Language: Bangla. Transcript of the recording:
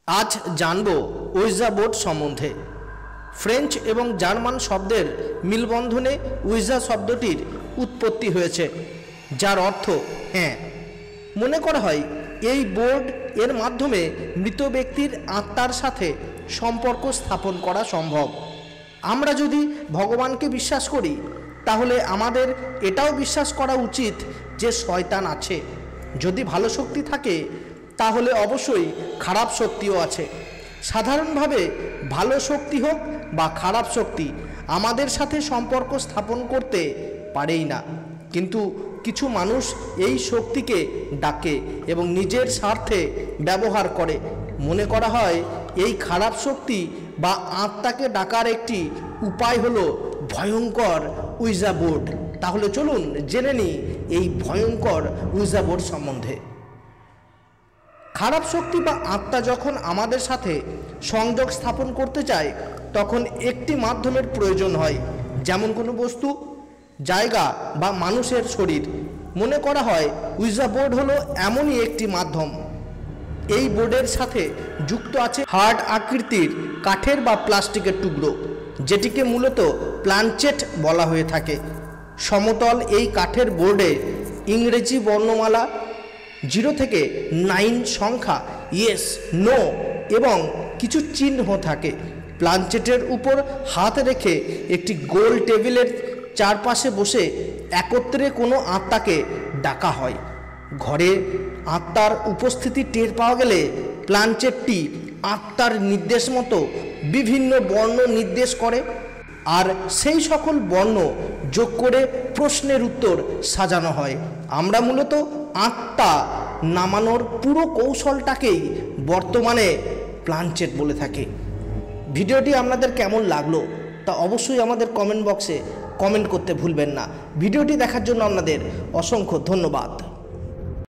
আজ জানব উইজা বোর্ড সম্বন্ধে। ফ্রেঞ্চ এবং জার্মান শব্দের মিলবন্ধনে উইজা শব্দটির উৎপত্তি হয়েছে, যার অর্থ হ্যাঁ। মনে করা হয় এই বোর্ড এর মাধ্যমে মৃত ব্যক্তির আত্মার সাথে সম্পর্ক স্থাপন করা সম্ভব। আমরা যদি ভগবানকে বিশ্বাস করি, তাহলে আমাদের এটাও বিশ্বাস করা উচিত যে শয়তান আছে। যদি ভালো শক্তি থাকে, তাহলে অবশ্যই খারাপ শক্তিও আছে। সাধারণভাবে ভালো শক্তি হোক বা খারাপ শক্তি আমাদের সাথে সম্পর্ক স্থাপন করতে পারেই না, কিন্তু কিছু মানুষ এই শক্তিকে ডাকে এবং নিজের স্বার্থে ব্যবহার করে। মনে করা হয় এই খারাপ শক্তি বা আত্মাকে ডাকার একটি উপায় হলো ভয়ঙ্কর উইজা বোর্ড। তাহলে চলুন জেনে নিই এই ভয়ঙ্কর উইজা বোর্ড সম্বন্ধে। খারাপ শক্তি বা আত্মা যখন আমাদের সাথে সংযোগ স্থাপন করতে চায়, তখন একটি মাধ্যমের প্রয়োজন হয়, যেমন কোনো বস্তু, জায়গা বা মানুষের শরীর। মনে করা হয় উইজা বোর্ড হলো এমনই একটি মাধ্যম। এই বোর্ডের সাথে যুক্ত আছে হার্ড আকৃতির কাঠের বা প্লাস্টিকের টুকরো, যেটিকে মূলত প্লানচেট বলা হয়ে থাকে। সমতল এই কাঠের বোর্ডে ইংরেজি বর্ণমালা 0 থেকে 9 সংখ্যা, ইয়েস, নো এবং কিছু চিহ্ন থাকে। প্লানচেটের উপর হাত রেখে একটি গোল টেবিলের চারপাশে বসে একত্রে কোনো আত্মাকে ডাকা হয়। ঘরে আত্মার উপস্থিতি টের পাওয়া গেলে প্লানচেটটি আত্মার নির্দেশ মতো বিভিন্ন বর্ণ নির্দেশ করে, আর সেই সকল বর্ণ যোগ করে প্রশ্নের উত্তর সাজানো হয়। আমরা মূলত আত্মা নামানোর পুরো কৌশলটাকেই বর্তমানে প্লানচেট বলে থাকি। ভিডিওটি আপনাদের কেমন লাগলো তা অবশ্যই আমাদের কমেন্ট বক্সে কমেন্ট করতে ভুলবেন না। ভিডিওটি দেখার জন্য আপনাদের অসংখ্য ধন্যবাদ।